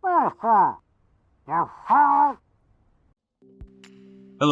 Hello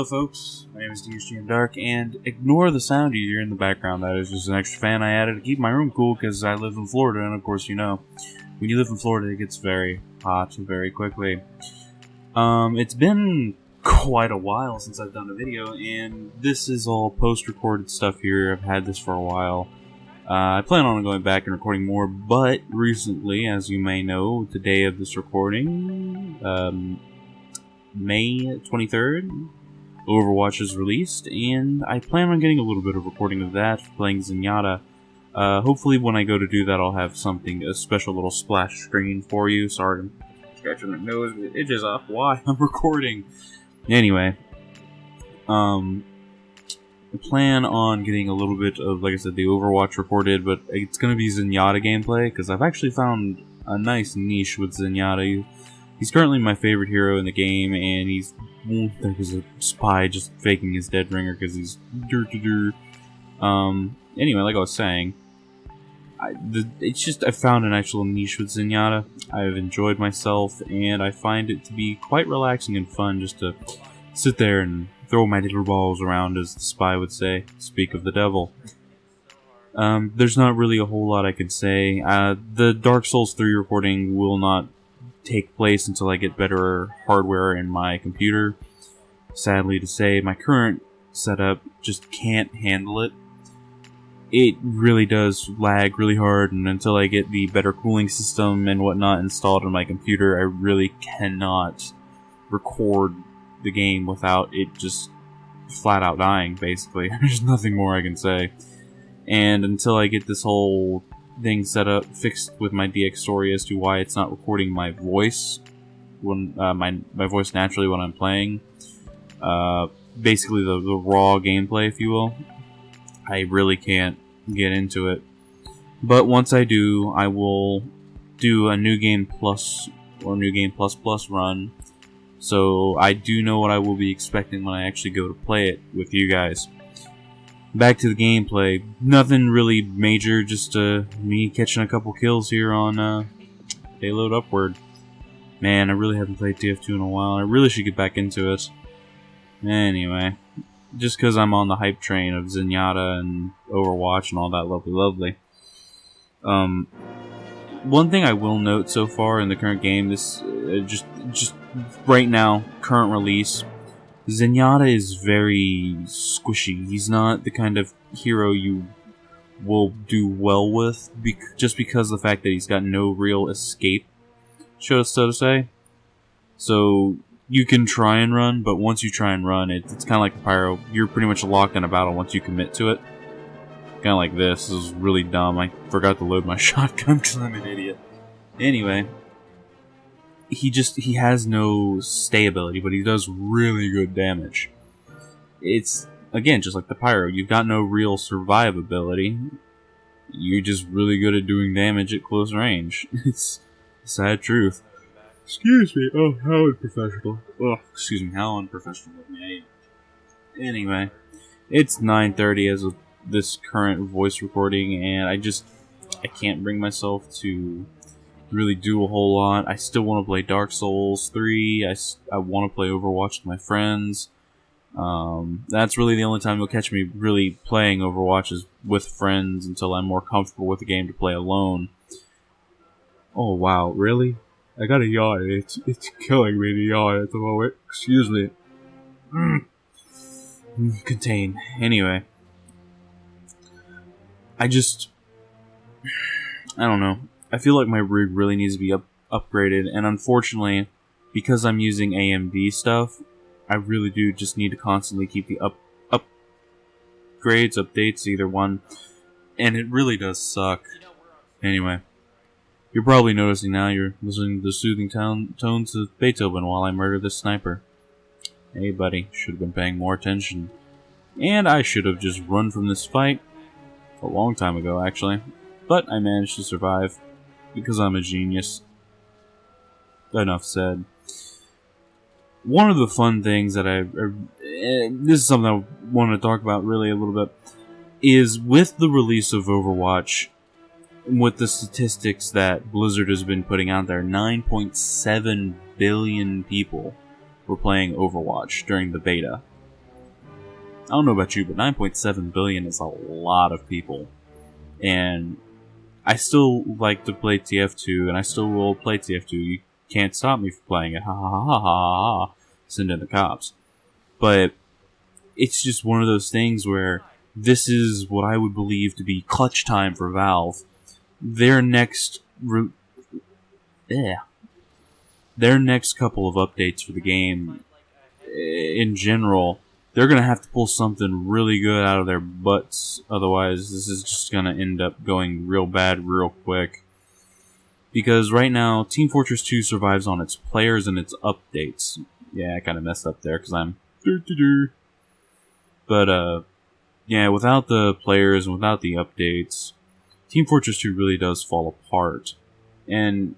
folks, my name is DSGM Dark, and ignore the sound you hear in the background. That is just an extra fan I added to keep my room cool because I live in Florida, and of course you know, when you live in Florida it gets very hot very quickly. It's been quite a while since I've done a video, and this is all post-recorded stuff here. I've had this for a while. I plan on going back and recording more, but recently, as you may know, the day of this recording, May 23rd, Overwatch is released, and I plan on getting a little bit of recording of that, playing Zenyatta. Hopefully when I go to do that, I'll have something, a special little splash screen for you. Sorry, I'm scratching my nose, but it itches off why I'm recording. Anyway, I plan on getting a little bit of, like I said, the Overwatch recorded, but it's going to be Zenyatta gameplay, because I've actually found a nice niche with Zenyatta. He's currently my favorite hero in the game, and he's there's a spy just faking his dead ringer because he's anyway, like I was saying, I found an actual niche with Zenyatta. I've enjoyed myself, and I find it to be quite relaxing and fun just to sit there and throw my little balls around, as the spy would say. Speak of the devil. There's not really a whole lot I can say. The Dark Souls 3 recording will not take place until I get better hardware in my computer. Sadly to say, my current setup just can't handle it. It really does lag really hard, and until I get the better cooling system and whatnot installed on my computer, I really cannot record the game without it just flat out dying, basically. There's nothing more I can say. And until I get this whole thing set up, fixed with my DX story as to why it's not recording my voice when my voice naturally when I'm playing, basically the raw gameplay, if you will, I really can't get into it. But once I do, I will do a New Game Plus or New Game Plus Plus run, so I do know what I will be expecting when I actually go to play it with you guys. Back to the gameplay, nothing really major, just me catching a couple kills here on Payload Upward. Man, I really haven't played TF2 in a while. I really should get back into it. Anyway, just because I'm on the hype train of Zenyatta and Overwatch and all that lovely. One thing I will note so far in the current game, this just right now, current release, Zenyatta is very squishy. He's not the kind of hero you will do well with, just because of the fact that he's got no real escape, so to say. So you can try and run, but once you try and run, it's kind of like a pyro. You're pretty much locked in a battle once you commit to it. Kind of like this. This is really dumb. I forgot to load my shotgun because I'm an idiot. Anyway, he has no stay ability, but he does really good damage. It's, again, just like the pyro. You've got no real survivability. You're just really good at doing damage at close range. It's a sad truth. Excuse me. Oh, how unprofessional. Oh, excuse me. How unprofessional of me. Anyway, it's 9:30 as of this current voice recording, and I can't bring myself to really do a whole lot. I still want to play Dark Souls 3. I want to play Overwatch with my friends. That's really the only time you'll catch me really playing Overwatch is with friends until I'm more comfortable with the game to play alone. Oh wow, really? I got a yawn. It's killing me to yawn at the moment. Excuse me. Contain. Anyway. I don't know. I feel like my rig really needs to be upgraded, and unfortunately, because I'm using AMD stuff, I really do just need to constantly keep the updates, either one, and it really does suck. Anyway, you're probably noticing now you're listening to the soothing tones of Beethoven while I murder this sniper. Hey buddy, should have been paying more attention. And I should have just run from this fight a long time ago, actually. But I managed to survive, because I'm a genius. Enough said. One of the fun things that this is something I want to talk about really a little bit, is with the release of Overwatch, with the statistics that Blizzard has been putting out there, 9.7 billion people were playing Overwatch during the beta. I don't know about you, but 9.7 billion is a lot of people. And I still like to play TF2, and I still will play TF2. You can't stop me from playing it. Ha ha ha ha ha ha. Send in the cops. But it's just one of those things where this is what I would believe to be clutch time for Valve. Their next their next couple of updates for the game, in general, they're going to have to pull something really good out of their butts. Otherwise, this is just going to end up going real bad real quick. Because right now, Team Fortress 2 survives on its players and its updates. Yeah, I kind of messed up there because I'm... But, yeah, without the players and without the updates, Team Fortress 2 really does fall apart. And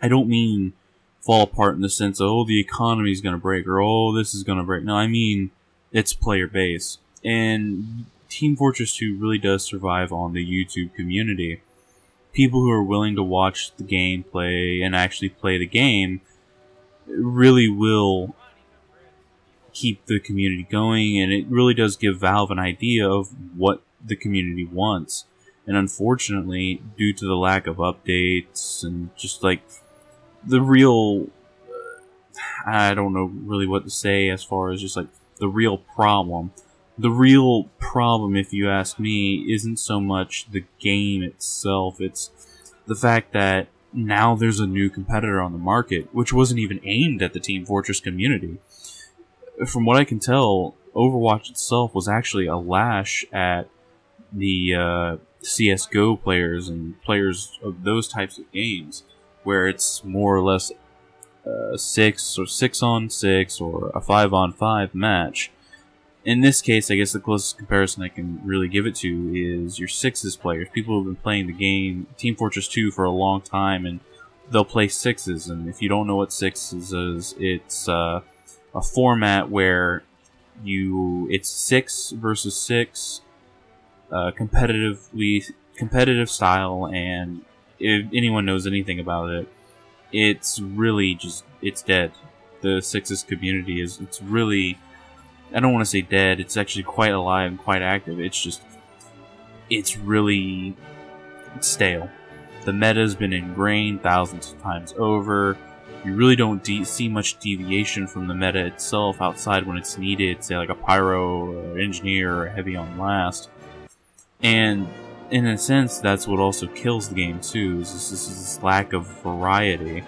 I don't mean fall apart in the sense of, oh, the economy's going to break, or oh, this is going to break. No, I mean its player base. And Team Fortress 2 really does survive on the YouTube community. People who are willing to watch the gameplay and actually play the game really will keep the community going, and it really does give Valve an idea of what the community wants. And unfortunately, due to the lack of updates and just like the real, I don't know really what to say as far as just like the real problem. The real problem, if you ask me, isn't so much the game itself. It's the fact that now there's a new competitor on the market, which wasn't even aimed at the Team Fortress community. From what I can tell, Overwatch itself was actually a lash at the CSGO players and players of those types of games, where it's more or less 6 or 6-on-6 or a 5-on-5 match. In this case, I guess the closest comparison I can really give it to is your sixes players. People who've been playing the game, Team Fortress 2, for a long time, and they'll play sixes. And if you don't know what sixes is, it's a format where it's 6 versus 6, competitive style, and if anyone knows anything about it, it's really just, it's dead. The sixes community it's really, I don't want to say dead, it's actually quite alive and quite active. It's really stale. The meta's been ingrained thousands of times over. You really don't see much deviation from the meta itself outside when it's needed, say like a pyro or engineer or a heavy on last. And in a sense, that's what also kills the game too, is this lack of variety.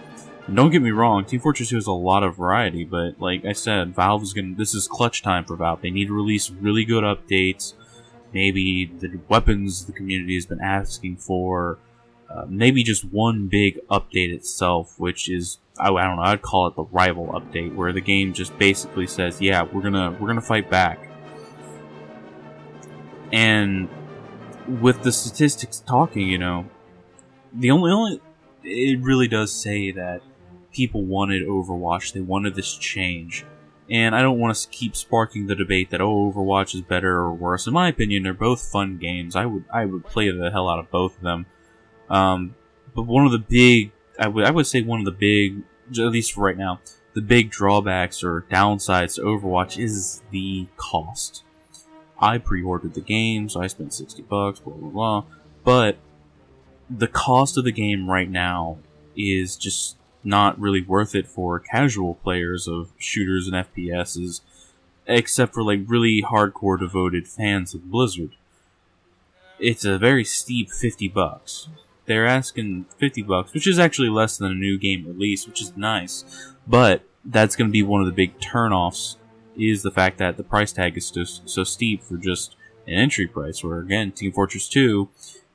And don't get me wrong, Team Fortress 2 has a lot of variety, but like I said, this is clutch time for Valve. They need to release really good updates, maybe the weapons the community has been asking for, maybe just one big update itself, which is, I don't know, I'd call it the rival update, where the game just basically says, yeah, we're gonna fight back. And with the statistics talking, you know, it really does say that people wanted Overwatch, they wanted this change. And I don't want to keep sparking the debate that, oh, Overwatch is better or worse. In my opinion, they're both fun games. I would play the hell out of both of them. But one of the big, I would say one of the big, at least for right now, the big drawbacks or downsides to Overwatch is the cost. I pre-ordered the game, so I spent $60, blah, blah, blah. But the cost of the game right now is just not really worth it for casual players of shooters and FPSs, except for like really hardcore devoted fans of Blizzard. It's a very steep $50. They're asking $50, which is actually less than a new game release, which is nice. But that's going to be one of the big turnoffs, is the fact that the price tag is so steep for just an entry price, where again, Team Fortress 2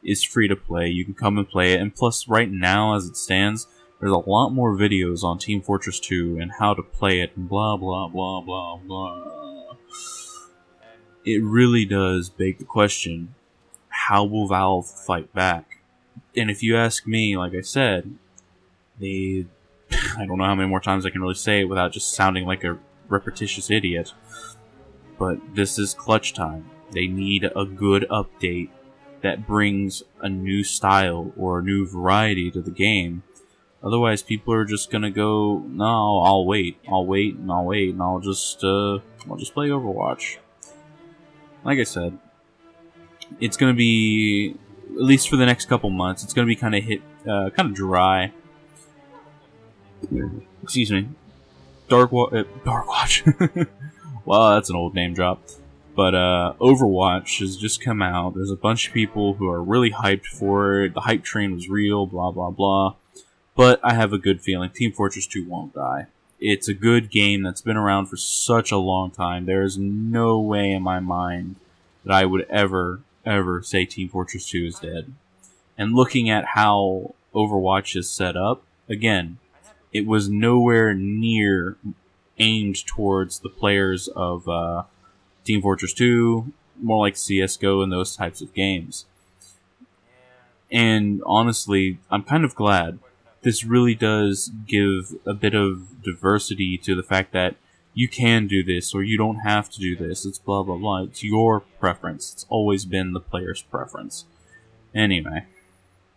is free to play. You can come and play it, and plus right now as it stands, there's a lot more videos on Team Fortress 2 and how to play it and blah blah blah blah blah. It really does beg the question, how will Valve fight back? And if you ask me, like I said, I don't know how many more times I can really say it without just sounding like a repetitious idiot, but this is clutch time. They need a good update that brings a new style or a new variety to the game. Otherwise, people are just gonna go, no, I'll wait, and I'll just play Overwatch. Like I said, it's gonna be, at least for the next couple months, it's gonna be kind of dry. Excuse me. Darkwatch. Wow, that's an old name drop. But Overwatch has just come out. There's a bunch of people who are really hyped for it. The hype train was real, blah, blah, blah. But I have a good feeling Team Fortress 2 won't die. It's a good game that's been around for such a long time. There is no way in my mind that I would ever say Team Fortress 2 is dead. And looking at how Overwatch is set up, again, it was nowhere near aimed towards the players of Team Fortress 2, more like CSGO and those types of games. And honestly, I'm kind of glad. This really does give a bit of diversity to the fact that you can do this or you don't have to do this. It's blah blah blah. It's your preference. It's always been the player's preference. Anyway,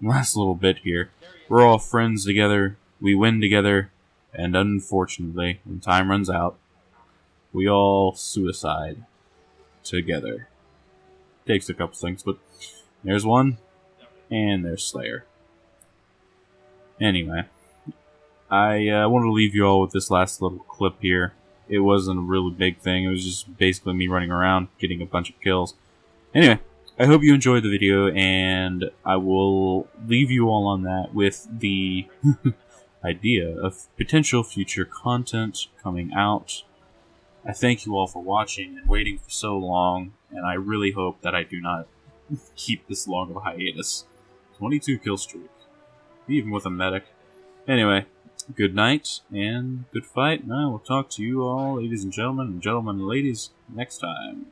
last little bit here. We're all friends together. We win together. And unfortunately, when time runs out, we all suicide together. Takes a couple things, but there's one, and there's Slayer. Anyway, I wanted to leave you all with this last little clip here. It wasn't a really big thing. It was just basically me running around, getting a bunch of kills. Anyway, I hope you enjoyed the video, and I will leave you all on that with the idea of potential future content coming out. I thank you all for watching and waiting for so long, and I really hope that I do not keep this long of a hiatus. 22 kill streak. Even with a medic. Anyway, good night and good fight. And I will talk to you all, ladies and gentlemen and ladies, next time.